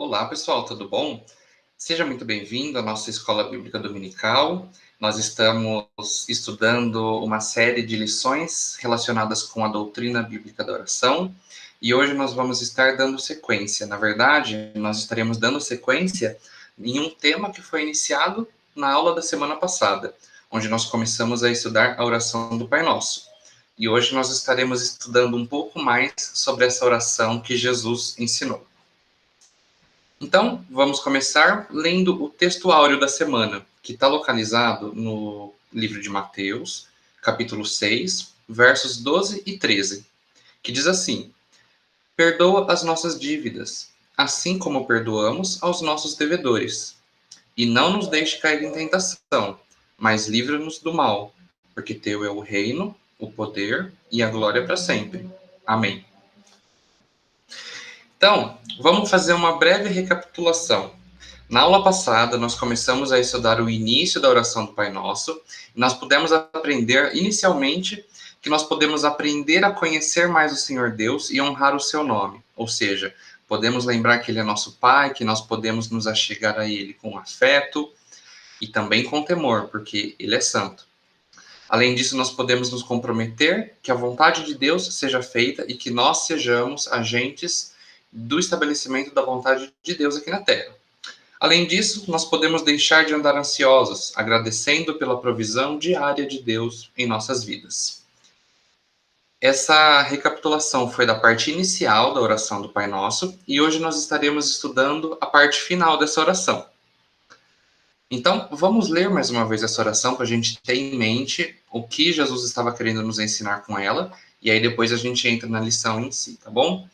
Olá, pessoal, tudo bom? Seja muito bem-vindo à nossa Escola Bíblica Dominical. Nós estamos estudando uma série de lições relacionadas com a doutrina bíblica da oração e hoje nós vamos estar dando sequência. Na verdade, nós estaremos dando sequência em um tema que foi iniciado na aula da semana passada, onde nós começamos a estudar a oração do Pai Nosso. E hoje nós estaremos estudando um pouco mais sobre essa oração que Jesus ensinou. Então, vamos começar lendo o texto áureo da semana, que está localizado no livro de Mateus, capítulo 6, versos 12 e 13, que diz assim: Perdoa as nossas dívidas, assim como perdoamos aos nossos devedores. E não nos deixe cair em tentação, mas livra-nos do mal, porque teu é o reino, o poder e a glória para sempre. Amém. Então, vamos fazer uma breve recapitulação. Na aula passada, nós começamos a estudar o início da oração do Pai Nosso, e nós pudemos aprender, inicialmente, que nós podemos aprender a conhecer mais o Senhor Deus e honrar o seu nome. Ou seja, podemos lembrar que Ele é nosso Pai, que nós podemos nos achegar a Ele com afeto e também com temor, porque Ele é santo. Além disso, nós podemos nos comprometer que a vontade de Deus seja feita e que nós sejamos agentes do estabelecimento da vontade de Deus aqui na Terra. Além disso, nós podemos deixar de andar ansiosos, agradecendo pela provisão diária de Deus em nossas vidas. Essa recapitulação foi da parte inicial da oração do Pai Nosso e hoje nós estaremos estudando a parte final dessa oração. Então, vamos ler mais uma vez essa oração para a gente ter em mente o que Jesus estava querendo nos ensinar com ela, e aí depois a gente entra na lição em si, tá bom?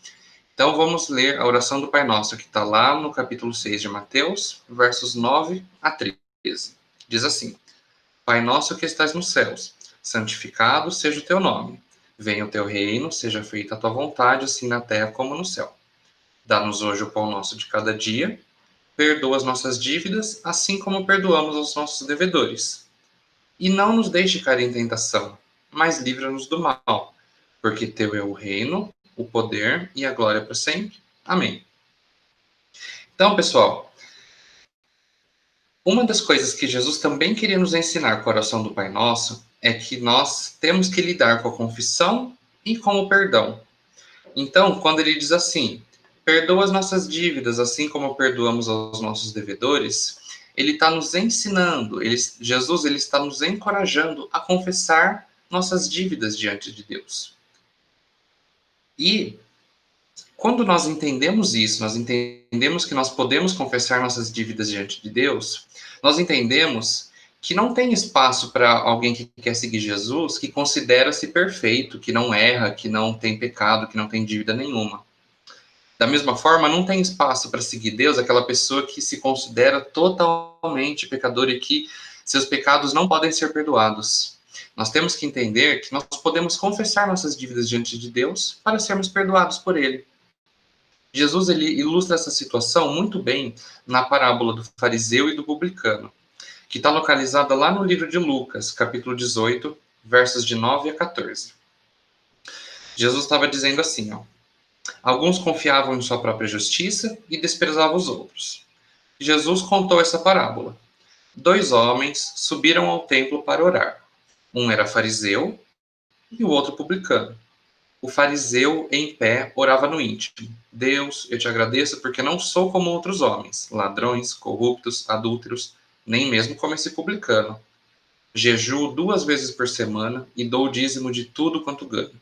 Então, vamos ler a oração do Pai Nosso, que está lá no capítulo 6 de Mateus, versos 9 a 13. Diz assim: Pai nosso que estás nos céus, santificado seja o teu nome. Venha o teu reino, seja feita a tua vontade, assim na terra como no céu. Dá-nos hoje o pão nosso de cada dia. Perdoa as nossas dívidas, assim como perdoamos aos nossos devedores. E não nos deixe cair em tentação, mas livra-nos do mal, porque teu é o reino, o poder e a glória para sempre. Amém. Então, pessoal, uma das coisas que Jesus também queria nos ensinar com a oração do Pai Nosso é que nós temos que lidar com a confissão e com o perdão. Então, quando ele diz assim: perdoa as nossas dívidas, assim como perdoamos aos nossos devedores, ele está nos ensinando, Jesus está nos encorajando a confessar nossas dívidas diante de Deus. E quando nós entendemos isso, nós entendemos que nós podemos confessar nossas dívidas diante de Deus, nós entendemos que não tem espaço para alguém que quer seguir Jesus, que considera-se perfeito, que não erra, que não tem pecado, que não tem dívida nenhuma. Da mesma forma, não tem espaço para seguir Deus aquela pessoa que se considera totalmente pecadora e que seus pecados não podem ser perdoados. Nós temos que entender que nós podemos confessar nossas dívidas diante de Deus para sermos perdoados por Ele. Jesus ele ilustra essa situação muito bem na parábola do fariseu e do publicano, que está localizada lá no livro de Lucas, capítulo 18, versos de 9 a 14. Jesus estava dizendo assim, ó: alguns confiavam em sua própria justiça e desprezavam os outros. Jesus contou essa parábola. 2 homens subiram ao templo para orar. Um era fariseu e o outro publicano. O fariseu, em pé, orava no íntimo: Deus, eu te agradeço porque não sou como outros homens, ladrões, corruptos, adúlteros, nem mesmo como esse publicano. Jejuo 2 vezes por semana e dou o dízimo de tudo quanto ganho.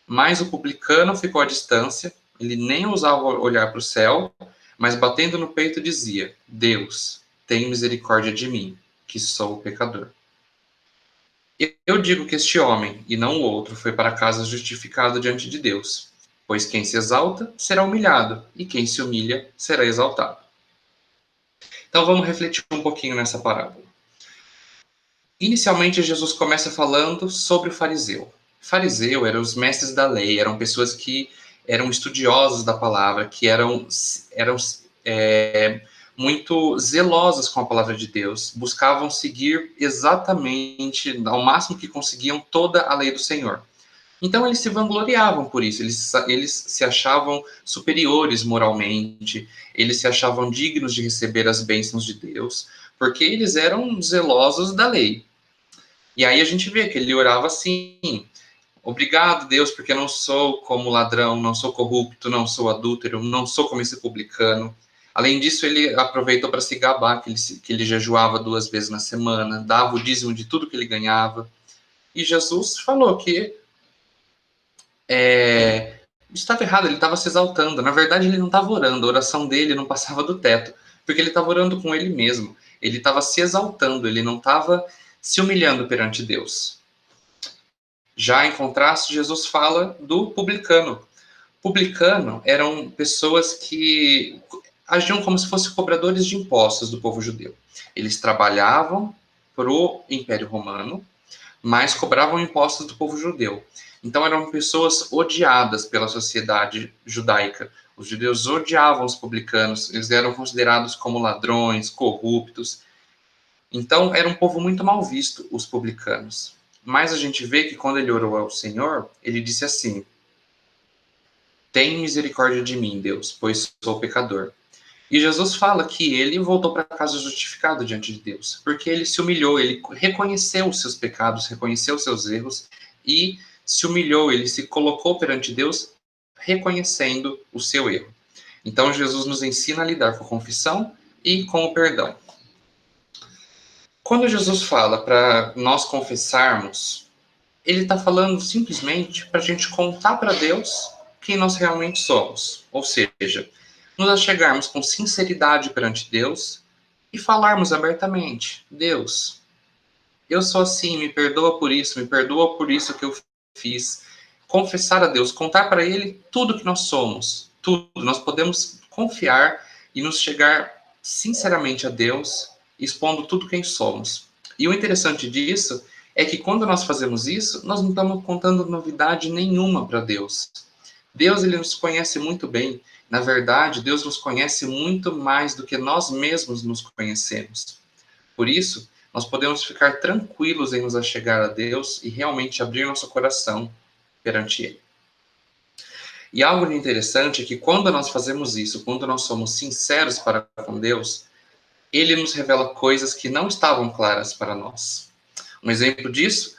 Mas o publicano ficou à distância, ele nem ousava olhar para o céu, mas batendo no peito dizia: Deus, tem misericórdia de mim, que sou pecador. Eu digo que este homem, e não o outro, foi para casa justificado diante de Deus. Pois quem se exalta será humilhado, e quem se humilha será exaltado. Então vamos refletir um pouquinho nessa parábola. Inicialmente, Jesus começa falando sobre o fariseu. Fariseu eram os mestres da lei, eram pessoas que eram estudiosos da palavra, que eram muito zelosas com a palavra de Deus, buscavam seguir exatamente, ao máximo que conseguiam, toda a lei do Senhor. Então eles se vangloriavam por isso, eles se achavam superiores moralmente, eles se achavam dignos de receber as bênçãos de Deus, porque eles eram zelosos da lei. E aí a gente vê que ele orava assim: obrigado, Deus, porque eu não sou como ladrão, não sou corrupto, não sou adúltero, não sou como esse publicano. Além disso, ele aproveitou para se gabar, que ele jejuava 2 vezes na semana, dava o dízimo de tudo que ele ganhava. E Jesus falou que estava errado, ele estava se exaltando. Na verdade, ele não estava orando, a oração dele não passava do teto, porque ele estava orando com ele mesmo. Ele estava se exaltando, ele não estava se humilhando perante Deus. Já em contraste, Jesus fala do publicano. Publicano eram pessoas que agiam como se fossem cobradores de impostos do povo judeu. Eles trabalhavam para o Império Romano, mas cobravam impostos do povo judeu. Então eram pessoas odiadas pela sociedade judaica. Os judeus odiavam os publicanos, eles eram considerados como ladrões, corruptos. Então era um povo muito mal visto, os publicanos. Mas a gente vê que quando ele orou ao Senhor, ele disse assim: tem misericórdia de mim, Deus, pois sou pecador. E Jesus fala que ele voltou para casa justificado diante de Deus, porque ele se humilhou, ele reconheceu os seus pecados, reconheceu os seus erros e se humilhou, ele se colocou perante Deus reconhecendo o seu erro. Então Jesus nos ensina a lidar com a confissão e com o perdão. Quando Jesus fala para nós confessarmos, ele está falando simplesmente para a gente contar para Deus quem nós realmente somos. Ou seja, nos achegarmos com sinceridade perante Deus e falarmos abertamente: Deus, eu sou assim, me perdoa por isso que eu fiz. Confessar a Deus, contar para Ele tudo que nós somos, tudo. Nós podemos confiar e nos chegar sinceramente a Deus, expondo tudo quem somos. E o interessante disso é que quando nós fazemos isso, nós não estamos contando novidade nenhuma para Deus. Deus, ele nos conhece muito bem. Na verdade, Deus nos conhece muito mais do que nós mesmos nos conhecemos. Por isso, nós podemos ficar tranquilos em nos achegar a Deus e realmente abrir nosso coração perante Ele. E algo interessante é que quando nós fazemos isso, quando nós somos sinceros para com Deus, Ele nos revela coisas que não estavam claras para nós. Um exemplo disso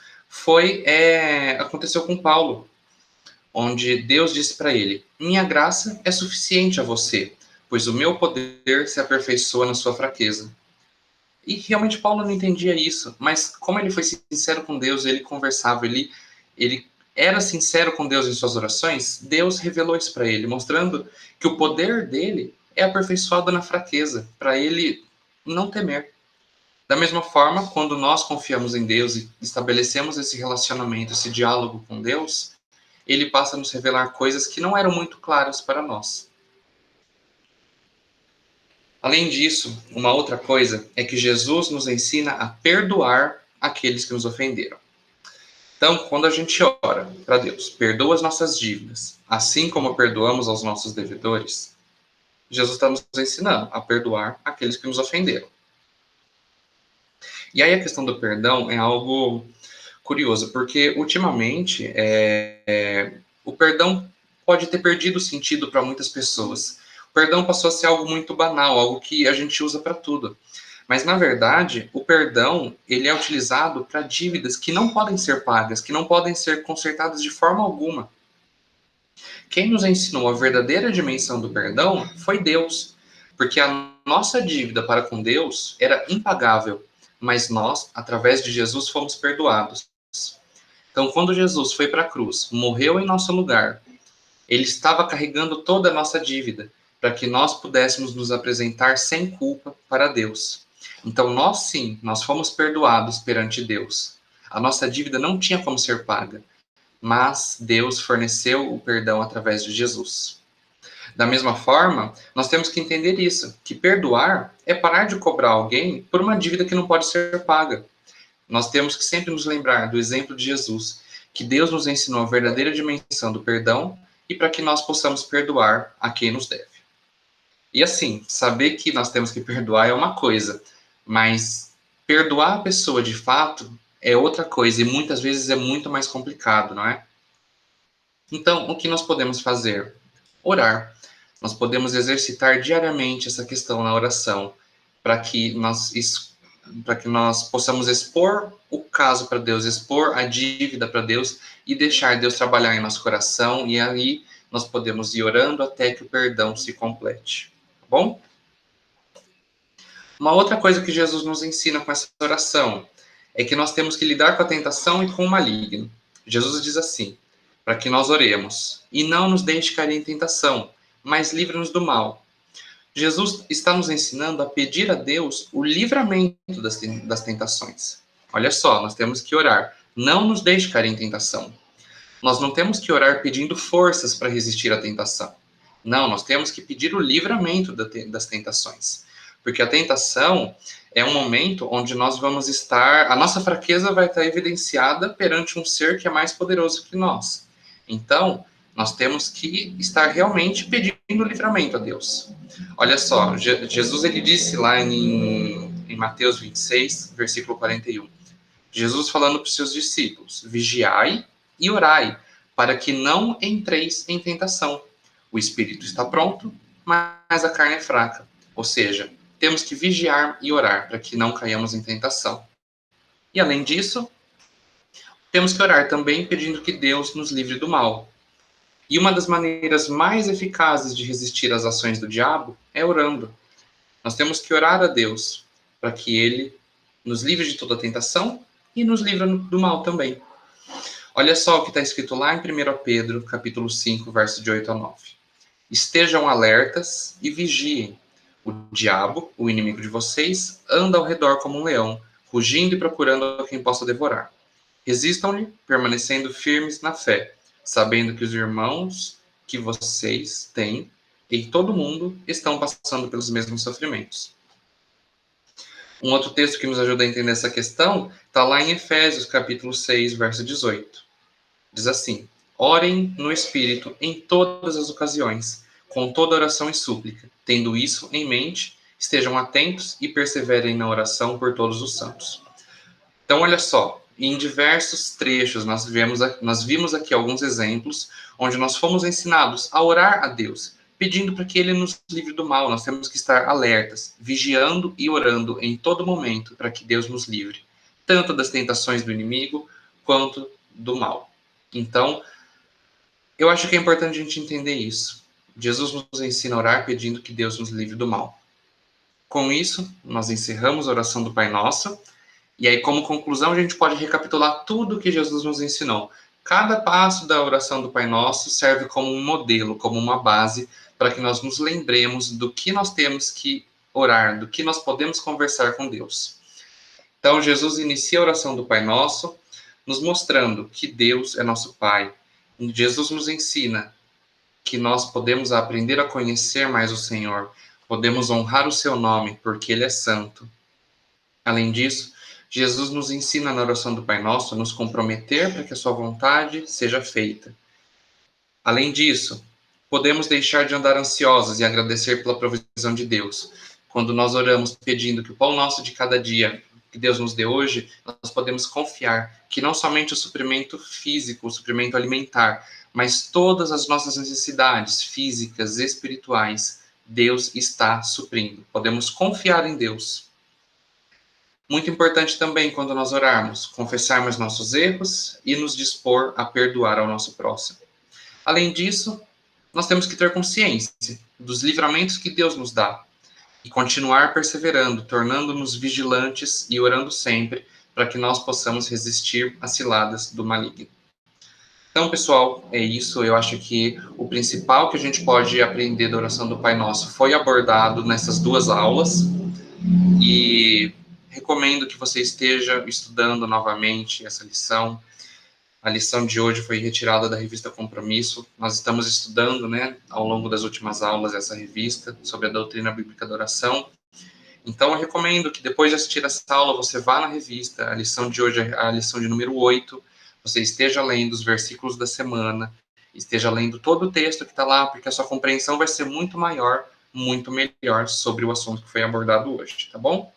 aconteceu com Paulo, onde Deus disse para ele: minha graça é suficiente a você, pois o meu poder se aperfeiçoa na sua fraqueza. E realmente Paulo não entendia isso, mas como ele foi sincero com Deus, ele conversava, ele era sincero com Deus em suas orações, Deus revelou isso para ele, mostrando que o poder dele é aperfeiçoado na fraqueza, para ele não temer. Da mesma forma, quando nós confiamos em Deus e estabelecemos esse relacionamento, esse diálogo com Deus, ele passa a nos revelar coisas que não eram muito claras para nós. Além disso, uma outra coisa é que Jesus nos ensina a perdoar aqueles que nos ofenderam. Então, quando a gente ora para Deus, perdoa as nossas dívidas, assim como perdoamos aos nossos devedores, Jesus está nos ensinando a perdoar aqueles que nos ofenderam. E aí a questão do perdão é algo curioso, porque ultimamente o perdão pode ter perdido o sentido para muitas pessoas. O perdão passou a ser algo muito banal, algo que a gente usa para tudo. Mas, na verdade, o perdão ele é utilizado para dívidas que não podem ser pagas, que não podem ser consertadas de forma alguma. Quem nos ensinou a verdadeira dimensão do perdão foi Deus, porque a nossa dívida para com Deus era impagável, mas nós, através de Jesus, fomos perdoados. Então, quando Jesus foi para a cruz, morreu em nosso lugar, ele estava carregando toda a nossa dívida, para que nós pudéssemos nos apresentar sem culpa para Deus. Então, nós fomos perdoados perante Deus. A nossa dívida não tinha como ser paga, mas Deus forneceu o perdão através de Jesus. Da mesma forma, nós temos que entender isso, que perdoar é parar de cobrar alguém por uma dívida que não pode ser paga. Nós temos que sempre nos lembrar do exemplo de Jesus, que Deus nos ensinou a verdadeira dimensão do perdão e para que nós possamos perdoar a quem nos deve. E assim, saber que nós temos que perdoar é uma coisa, mas perdoar a pessoa de fato é outra coisa e muitas vezes é muito mais complicado, não é? Então, o que nós podemos fazer? Orar. Nós podemos exercitar diariamente essa questão na oração, para que nós possamos expor o caso para Deus, expor a dívida para Deus e deixar Deus trabalhar em nosso coração, e aí nós podemos ir orando até que o perdão se complete. Tá bom? Uma outra coisa que Jesus nos ensina com essa oração é que nós temos que lidar com a tentação e com o maligno. Jesus diz assim, para que nós oremos, e não nos deixe cair em tentação, mas livre-nos do mal. Jesus está nos ensinando a pedir a Deus o livramento das tentações. Olha só, nós temos que orar, não nos deixe cair em tentação. Nós não temos que orar pedindo forças para resistir à tentação. Não, nós temos que pedir o livramento das tentações. Porque a tentação é um momento onde nós vamos estar, a nossa fraqueza vai estar evidenciada perante um ser que é mais poderoso que nós. Então, nós temos que estar realmente pedindo livramento a Deus. Olha só, Jesus ele disse lá em Mateus 26, versículo 41. Jesus falando para os seus discípulos: vigiai e orai, para que não entreis em tentação. O espírito está pronto, mas a carne é fraca. Ou seja, temos que vigiar e orar para que não caiamos em tentação. E além disso, temos que orar também pedindo que Deus nos livre do mal. E uma das maneiras mais eficazes de resistir às ações do diabo é orando. Nós temos que orar a Deus para que ele nos livre de toda tentação e nos livre do mal também. Olha só o que está escrito lá em 1 Pedro, capítulo 5, verso de 8 a 9. Estejam alertas e vigiem. O diabo, o inimigo de vocês, anda ao redor como um leão, rugindo e procurando a quem possa devorar. Resistam-lhe, permanecendo firmes na fé, sabendo que os irmãos que vocês têm e todo mundo estão passando pelos mesmos sofrimentos. Um outro texto que nos ajuda a entender essa questão está lá em Efésios, capítulo 6, verso 18. Diz assim: orem no Espírito em todas as ocasiões, com toda oração e súplica. Tendo isso em mente, estejam atentos e perseverem na oração por todos os santos. Então, olha só, em diversos trechos nós vimos aqui alguns exemplos onde nós fomos ensinados a orar a Deus, pedindo para que Ele nos livre do mal. Nós temos que estar alertas, vigiando e orando em todo momento para que Deus nos livre, tanto das tentações do inimigo quanto do mal. Então, eu acho que é importante a gente entender isso. Jesus nos ensina a orar pedindo que Deus nos livre do mal. Com isso, nós encerramos a oração do Pai Nosso. E aí, como conclusão, a gente pode recapitular tudo o que Jesus nos ensinou. Cada passo da oração do Pai Nosso serve como um modelo, como uma base, para que nós nos lembremos do que nós temos que orar, do que nós podemos conversar com Deus. Então, Jesus inicia a oração do Pai Nosso, nos mostrando que Deus é nosso Pai. Jesus nos ensina que nós podemos aprender a conhecer mais o Senhor, podemos honrar o seu nome, porque Ele é santo. Além disso, Jesus nos ensina na oração do Pai Nosso a nos comprometer para que a sua vontade seja feita. Além disso, podemos deixar de andar ansiosos e agradecer pela provisão de Deus. Quando nós oramos pedindo que o pão nosso de cada dia que Deus nos dê hoje, nós podemos confiar que não somente o suprimento físico, o suprimento alimentar, mas todas as nossas necessidades físicas e espirituais, Deus está suprindo. Podemos confiar em Deus. Muito importante também, quando nós orarmos, confessarmos nossos erros e nos dispor a perdoar ao nosso próximo. Além disso, nós temos que ter consciência dos livramentos que Deus nos dá e continuar perseverando, tornando-nos vigilantes e orando sempre para que nós possamos resistir às ciladas do maligno. Então, pessoal, é isso. Eu acho que o principal que a gente pode aprender da oração do Pai Nosso foi abordado nessas duas aulas. E recomendo que você esteja estudando novamente essa lição. A lição de hoje foi retirada da revista Compromisso. Nós estamos estudando, ao longo das últimas aulas, essa revista sobre a doutrina bíblica da oração. Então, eu recomendo que depois de assistir essa aula, você vá na revista. A lição de hoje é a lição de número 8. Você esteja lendo os versículos da semana, esteja lendo todo o texto que está lá, porque a sua compreensão vai ser muito maior, muito melhor sobre o assunto que foi abordado hoje, tá bom?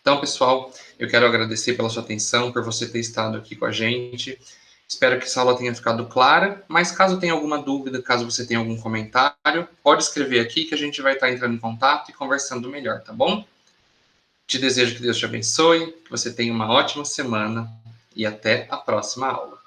Então, pessoal, eu quero agradecer pela sua atenção, por você ter estado aqui com a gente. Espero que essa aula tenha ficado clara, mas caso tenha alguma dúvida, caso você tenha algum comentário, pode escrever aqui que a gente vai estar entrando em contato e conversando melhor, tá bom? Te desejo que Deus te abençoe, que você tenha uma ótima semana e até a próxima aula.